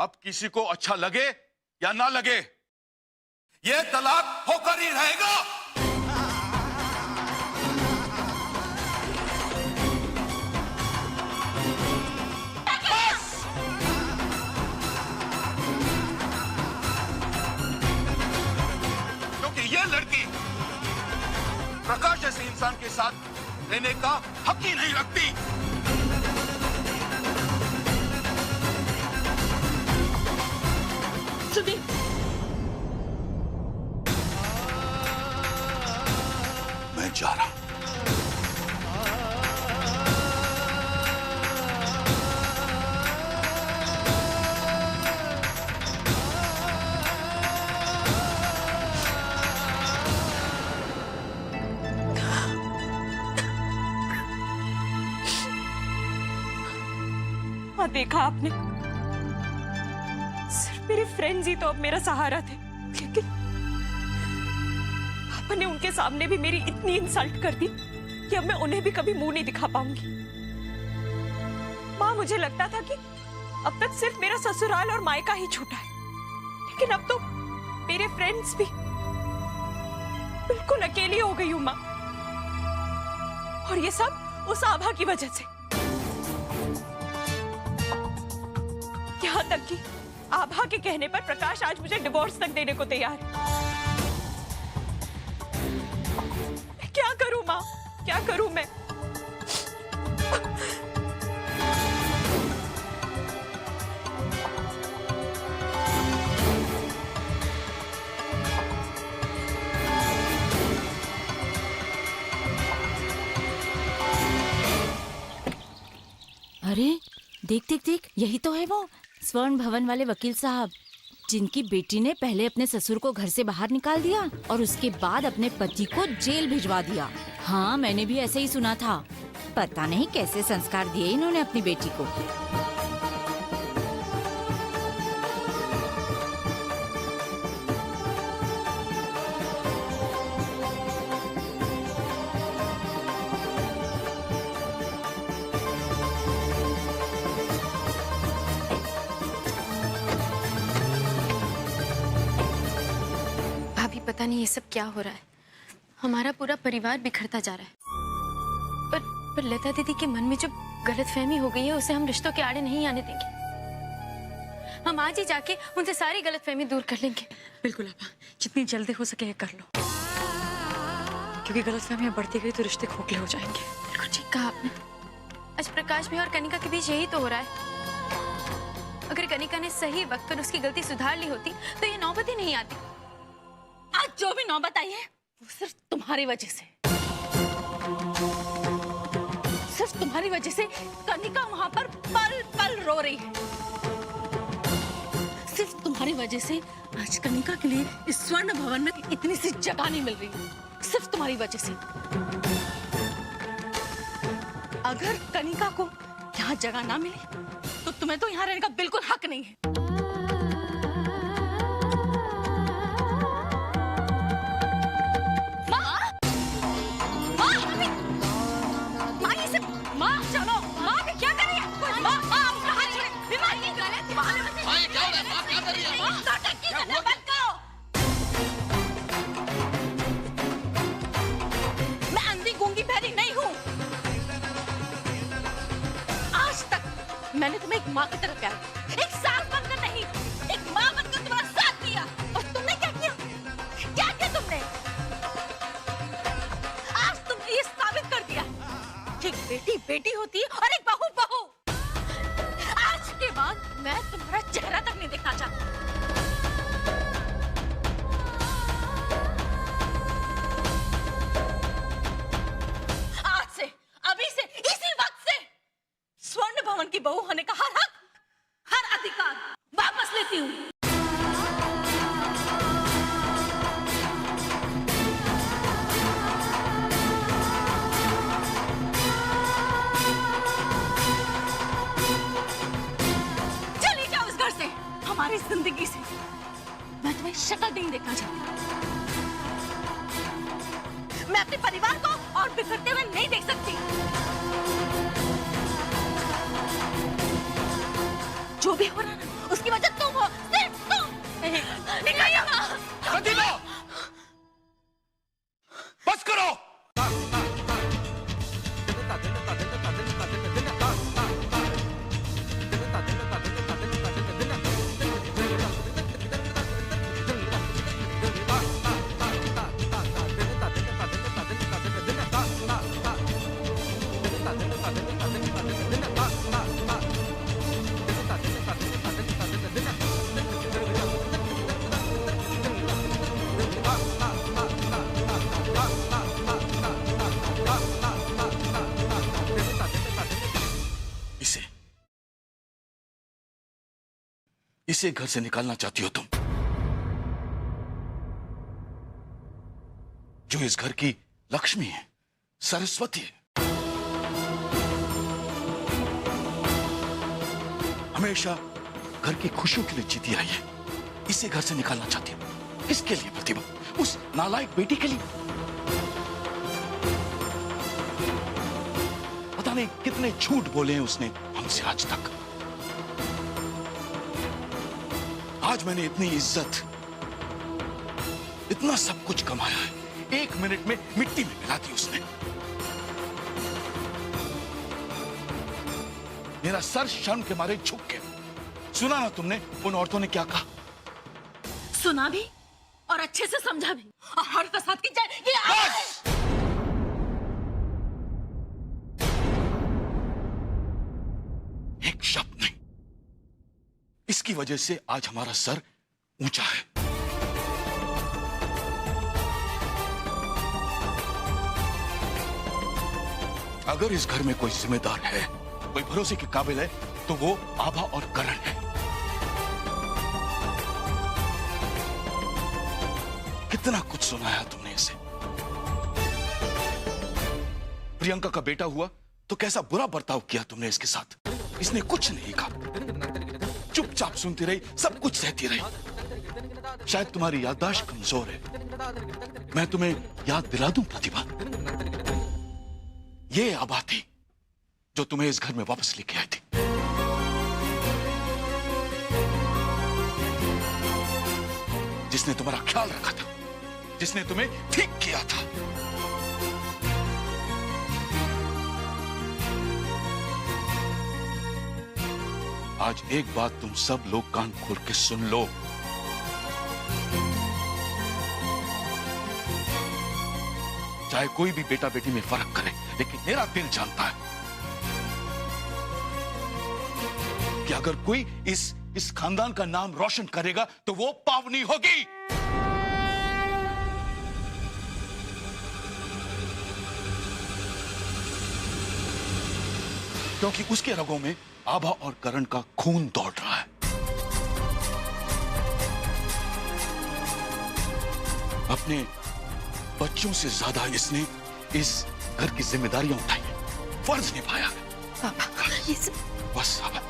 अब किसी को अच्छा लगे या ना लगे, ये तलाक होकर ही रहेगा। क्योंकि ये लड़की प्रकाश जैसे इंसान के साथ रहने का हक ही नहीं रखती। सुनिए, मैं जा रहा हूं। हाँ, देखा आपने, सिर्फ मेरे फ्रेंड्स ही तो अब मेरा सहारा थे, लेकिन पापा ने उनके सामने भी मेरी इतनी इंसल्ट कर दी कि अब मैं उन्हें भी कभी मुंह नहीं दिखा पाऊंगी। माँ, मुझे लगता था कि अब तक सिर्फ मेरा ससुराल और मायका ही छूटा है, लेकिन अब तो मेरे फ्रेंड्स भी। बिल्कुल अकेली हो गई हूं माँ, और ये सब उस आभा की वजह से। यहाँ तक कि आभा के कहने पर प्रकाश आज मुझे डिवोर्स तक देने को तैयार है। क्या करूं माँ, क्या करूं मैं? अरे देख देख देख, यही तो है वो स्वर्ण भवन वाले वकील साहब, जिनकी बेटी ने पहले अपने ससुर को घर से बाहर निकाल दिया और उसके बाद अपने पति को जेल भिजवा दिया। हाँ, मैंने भी ऐसे ही सुना था। पता नहीं कैसे संस्कार दिए इन्होंने अपनी बेटी को। पता नहीं ये सब क्या हो रहा है। हमारा पूरा परिवार बिखरता जा रहा है। पर लता दीदी के मन में जो गलतफहमी हो गई है, उसे हम रिश्तों के आड़े नहीं आने देंगे। हम आज ही जाके उनसे सारी गलतफहमी दूर कर लेंगे। बिल्कुल आपा, जितनी जल्दी हो सके कर लो, क्योंकि गलतफहमियां बढ़ती गई तो रिश्ते खोखले हो जाएंगे। बिल्कुल ठीक कहा आपने। आज प्रकाश भी और कनिका के बीच यही तो हो रहा है। अगर कनिका ने सही वक्त पर उसकी गलती सुधार ली होती तो ये नौबत ही नहीं आती। आज जो भी नौबत आई है वो सिर्फ तुम्हारी वजह से। सिर्फ तुम्हारी वजह से कनिका वहां पर पल पल रो रही है। सिर्फ तुम्हारी वजह से आज कनिका के लिए इस स्वर्ण भवन में इतनी सी जगह नहीं मिल रही। सिर्फ तुम्हारी वजह से। अगर कनिका को यहाँ जगह ना मिले तो तुम्हें तो यहाँ रहने का बिल्कुल हक नहीं है। मैं अंधी गूंगी बहरी नहीं हूँ। आज तक मैंने तुम्हें एक माँ की तरह प्यार, एक सास बनकर नहीं, एक माँ बनकर तुम्हारा साथ दिया। और तुमने क्या किया? क्या किया तुमने? आज तुमने ये साबित कर दिया कि बेटी बेटी होती है और एक बहू बहू। आज के बाद मैं तुम्हारा चेहरा तक नहीं देखना चाहती। की बहू होने का हर हक, हर अधिकार वापस लेती हूँ। चली जाओ इस घर से, हमारी जिंदगी से। मैं तुम्हें शक्ल नहीं देखना चाहती। मैं अपने परिवार को और बिखरते हुए नहीं देख सकती। जो भी हो रहा है ना, उसकी वजह इसे घर से निकालना चाहती हो तुम, जो इस घर की लक्ष्मी है, सरस्वती है। हमेशा घर की खुशियों के लिए जीती आई है, इसे घर से निकालना चाहती हो। किसके लिए प्रतिभा? उस नालायक बेटी के लिए। पता नहीं कितने झूठ बोले हैं उसने हमसे आज तक। आज मैंने इतनी इज्जत, इतना सब कुछ कमाया है, 1 मिनट में मिट्टी में मिला दी उसने। मेरा सर शर्म के मारे झुक गया। सुना ना तुमने उन औरतों ने क्या कहा? सुना भी और अच्छे से समझा भी, और हर फसाद की जड़ ये बस! एक शब्द नहीं। इसकी वजह से आज हमारा सर ऊंचा है। अगर इस घर में कोई जिम्मेदार है, कोई भरोसे के काबिल है, तो वो आभा और करण है। कितना कुछ सुनाया तुमने इसे। प्रियंका का बेटा हुआ तो कैसा बुरा बर्ताव किया तुमने इसके साथ। इसने कुछ नहीं कहा, चुपचाप सुनती रही, सब कुछ सहती रही। शायद तुम्हारी याददाश्त कमजोर है। मैं तुम्हें याद दिला दूं प्रतिभा, ये आभा थी जो तुम्हें इस घर में वापस लेके आई थी। जिसने तुम्हारा ख्याल रखा था, जिसने तुम्हें ठीक किया था। आज एक बात तुम सब लोग कान खोल के सुन लो। चाहे कोई भी बेटा बेटी में फर्क करे, लेकिन मेरा दिल जानता है कि अगर कोई इस खानदान का नाम रोशन करेगा तो वो पावनी होगी। क्योंकि उसके रगों में आभा और करण का खून दौड़ रहा है। अपने बच्चों से ज्यादा इसने इस घर की जिम्मेदारियां उठाई है, फर्ज निभाया है। पापा ये सब... बस आभा,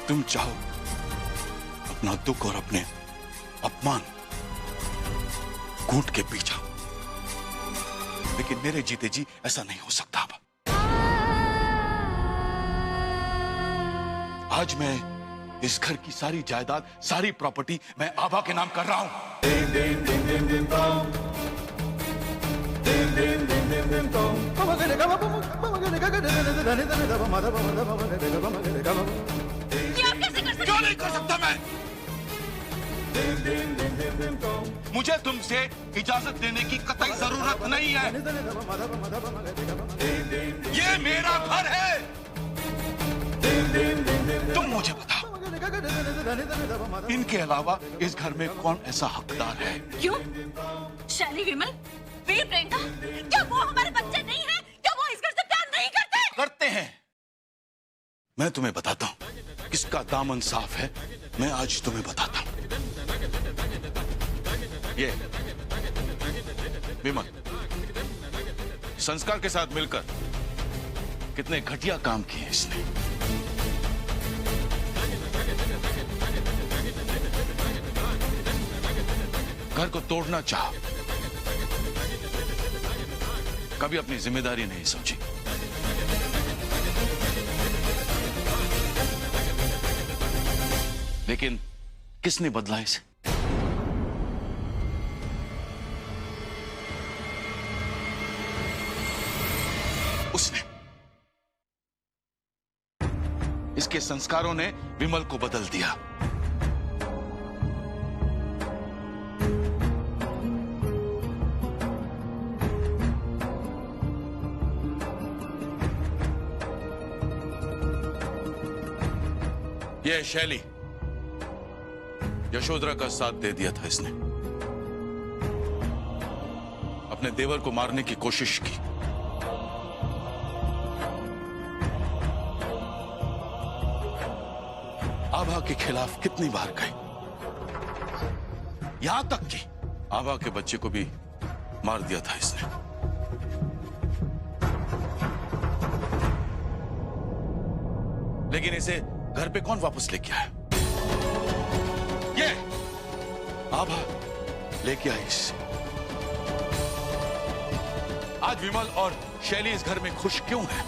तुम चाहो अपना दुख और अपने अपमान घूंट के पी जाओ, लेकिन मेरे जीते जी ऐसा नहीं हो सकता। आभा, आज मैं इस घर की सारी जायदाद, सारी प्रॉपर्टी मैं आभा के नाम कर रहा हूं। क्यों नहीं कर सकता मैं? मुझे तुमसे इजाजत लेने की कतई जरूरत नहीं है। ये मेरा घर है। तुम मुझे बताओ, इनके अलावा इस घर में कौन ऐसा हकदार है? क्यों? शैली, विमल, वीर, प्रियंका, क्या वो हमारे बच्चे नहीं हैं? क्या वो इस घर से प्यार नहीं करते? करते हैं। मैं तुम्हें बताता हूं किसका दामन साफ है। मैं आज तुम्हें बताता हूं। ये विमल संस्कार के साथ मिलकर कितने घटिया काम किए इसने। घर को तोड़ना चाहा, कभी अपनी जिम्मेदारी नहीं समझी। लेकिन किसने बदला इसे? उसने। इसके संस्कारों ने विमल को बदल दिया। यह शैली, यशोधरा का साथ दे दिया था इसने। अपने देवर को मारने की कोशिश की। आभा के खिलाफ कितनी बार गए, यहां तक कि आभा के बच्चे को भी मार दिया था इसने। लेकिन इसे घर पे कौन वापस लेके आया? ये आभा लेके आई इसे। आज विमल और शैली इस घर में खुश क्यों है?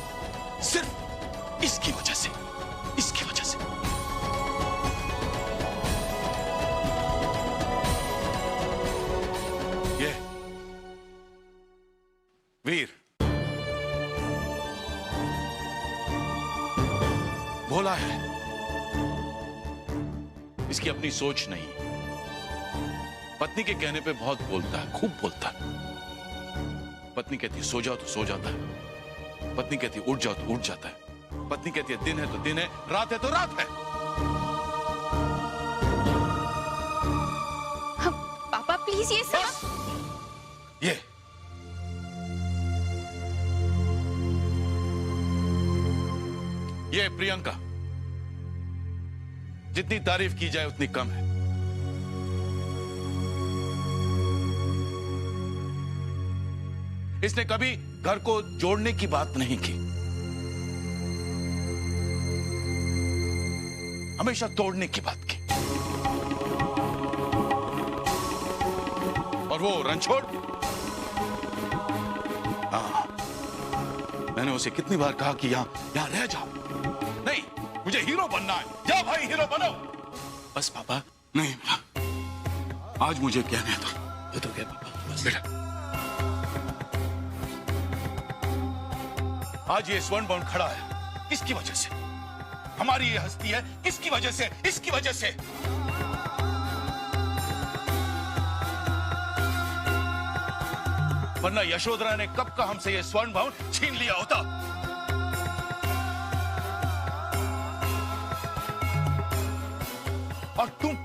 सिर्फ इसकी वजह से, इसकी वजह से। ये वीर भोला है, इसकी अपनी सोच नहीं। पत्नी के कहने पे बहुत बोलता है, खूब बोलता है। पत्नी कहती है सो जाओ तो सो जाता है, पत्नी कहती है उठ जाओ तो उठ जाता है, पत्नी कहती है दिन है तो दिन है, रात है तो रात है। पापा प्लीज ये सब। ये प्रियंका, जितनी तारीफ की जाए उतनी कम है। इसने कभी घर को जोड़ने की बात नहीं की, हमेशा तोड़ने की बात की। और वो रणछोड़, हाँ, मैंने उसे कितनी बार कहा कि यहां रह जाओ। नहीं, मुझे हीरो बनना है, जा भाई हीरो बनो। बस पापा नहीं, आज मुझे कहने दो। तो क्या पापा, बस बेटा। आज ये स्वर्ण बाउंड खड़ा है, किसकी वजह से? हमारी ये हस्ती है, किसकी वजह से? इसकी वजह से। वरना यशोधरा ने कब का हमसे ये स्वर्ण बाउंड छीन लिया होता। और तुम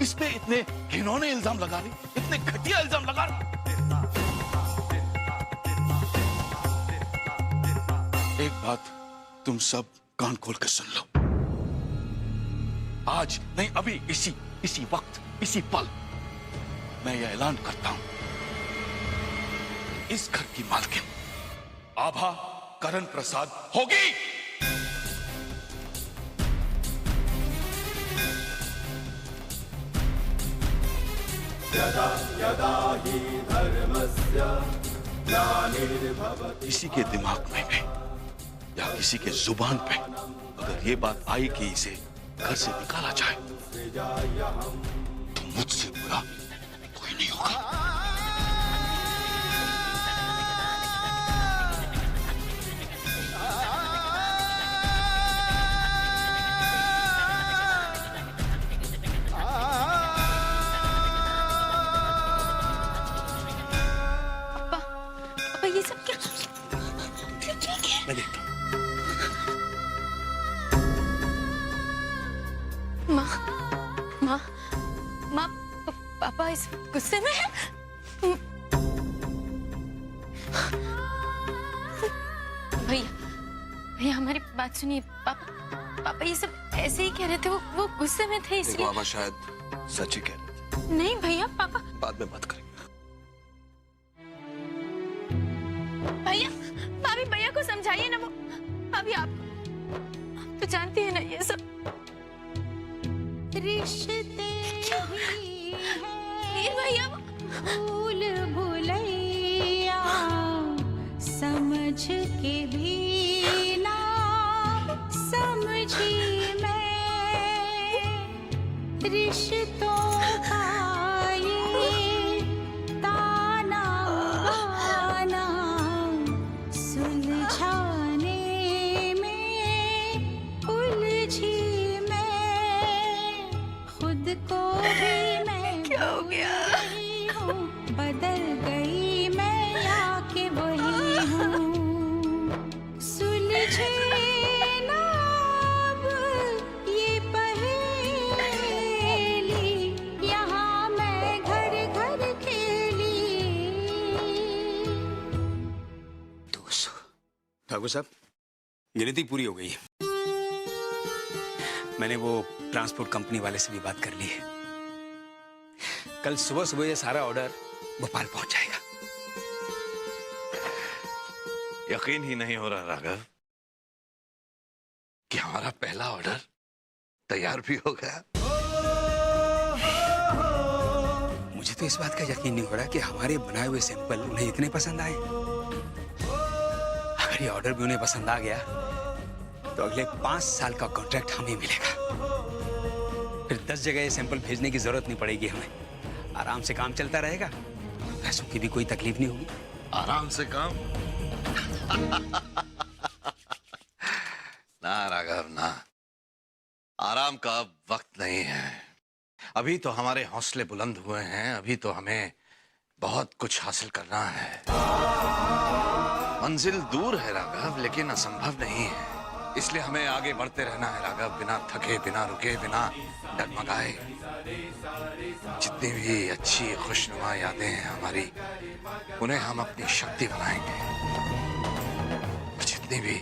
इस पे इतने घिनौने इल्जाम लगा रही, इतने घटिया इल्जाम लगा रही। एक बात तुम सब कान खोल कर सुन लो। आज नहीं, अभी इसी वक्त, इसी पल मैं यह ऐलान करता हूं, इस घर की मालकिन आभा करण प्रसाद होगी। यदा यदा हि धर्मस्य ग्लानिर्भवति। किसी के दिमाग में भी या किसी के जुबान पे अगर ये बात आई कि इसे घर से निकाला जाए, तो मुझसे बुरा कोई नहीं होगा। पापा ये सब क्या? मैं देखता हूं। माँ, पापा इस गुस्से में है? भैया हमारी बात सुनिए। पापा ये सब ऐसे ही कह रहे थे, वो गुस्से में थे इसलिए। देखो आभा शायद सच ही कह रहे थे। नहीं भैया, पापा बाद में बात करेंगे। भाभी भैया को समझाइए ना। वो अभी आप तो जानती है ना ये सब रिश्ते भैया। भूल भुलैया समझ के भी ना समझी मैं, रिश्तों का ये ताना बाना सुलझाने में उलझी मैं, खुद को भी मैं क्या हो गया? बदल गई मैं आके वही हूँ, सुलझे ना अब ये पहेली, यहाँ मैं घर घर खेली। ठाकुर साहब, गिनती पूरी हो गई है। मैंने वो ट्रांसपोर्ट कंपनी वाले से भी बात कर ली है। कल सुबह सुबह ये सारा ऑर्डर भोपाल पहुंच जाएगा। यकीन ही नहीं हो रहा राघव कि हमारा पहला ऑर्डर तैयार भी हो गया। मुझे तो इस बात का यकीन नहीं हो रहा कि हमारे बनाए हुए सैंपल उन्हें इतने पसंद आए। अगर ये ऑर्डर भी उन्हें पसंद आ गया तो अगले 5 साल का कॉन्ट्रैक्ट हमें मिलेगा। फिर 10 जगह ये सैंपल भेजने की जरूरत नहीं पड़ेगी हमें। आराम से काम चलता रहेगा, पैसों की भी कोई तकलीफ नहीं होगी। आराम से काम? ना राघव ना, आराम का अब वक्त नहीं है। अभी तो हमारे हौसले बुलंद हुए हैं, अभी तो हमें बहुत कुछ हासिल करना है। मंजिल दूर है राघव, लेकिन असंभव नहीं है। इसलिए हमें आगे बढ़ते रहना है राघव, बिना थके, बिना रुके, बिना डगमगाए। जितनी भी अच्छी खुशनुमा यादें हैं हमारी, उन्हें हम अपनी शक्ति बनाएंगे। जितनी भी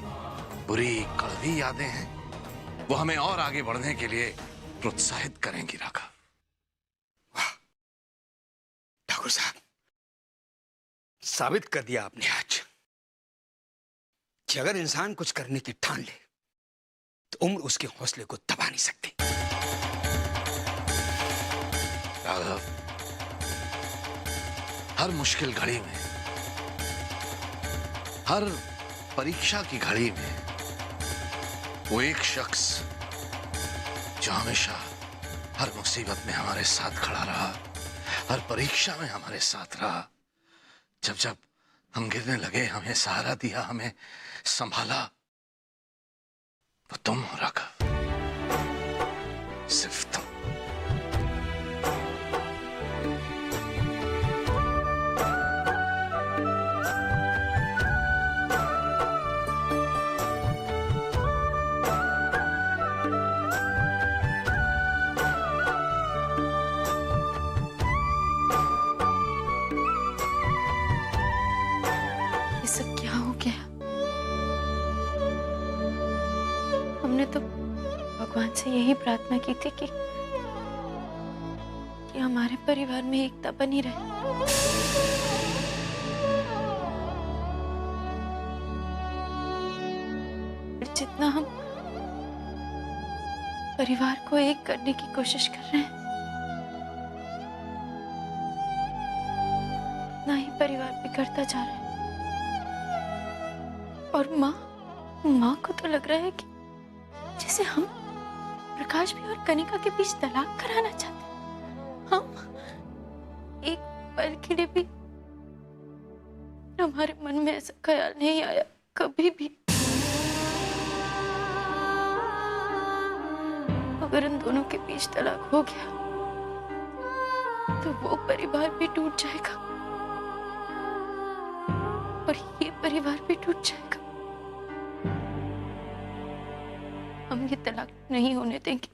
बुरी कड़वी यादें हैं वो हमें और आगे बढ़ने के लिए प्रोत्साहित करेंगी राघव। वाह ठाकुर साहब, साबित कर दिया आपने आज कि अगर इंसान कुछ करने की ठान ले तो उम्र उसके हौसले को दबा नहीं सकती। राघव, हर मुश्किल घड़ी में, हर परीक्षा की घड़ी में वो एक शख्स जो हमेशा हर मुसीबत में हमारे साथ खड़ा रहा, हर परीक्षा में हमारे साथ रहा, जब जब हम गिरने लगे हमें सहारा दिया, हमें संभाला, वो तुम हो राघव, सिर्फ तुम। हमने तो भगवान से यही प्रार्थना की थी कि हमारे परिवार में एकता बनी रहे। जितना हम परिवार को एक करने की कोशिश कर रहे हैं, उतना ही परिवार बिगड़ता जा रहा है। और माँ को तो लग रहा है कि जैसे हम प्रकाश भी और कनिका के बीच तलाक कराना चाहते हैं। हम एक पल के लिए भी हमारे मन में ऐसा ख्याल नहीं आया कभी भी। अगर इन दोनों के बीच तलाक हो गया तो वो परिवार भी टूट जाएगा और ये परिवार भी टूट जाएगा। हम ये तलाक नहीं होने देंगे।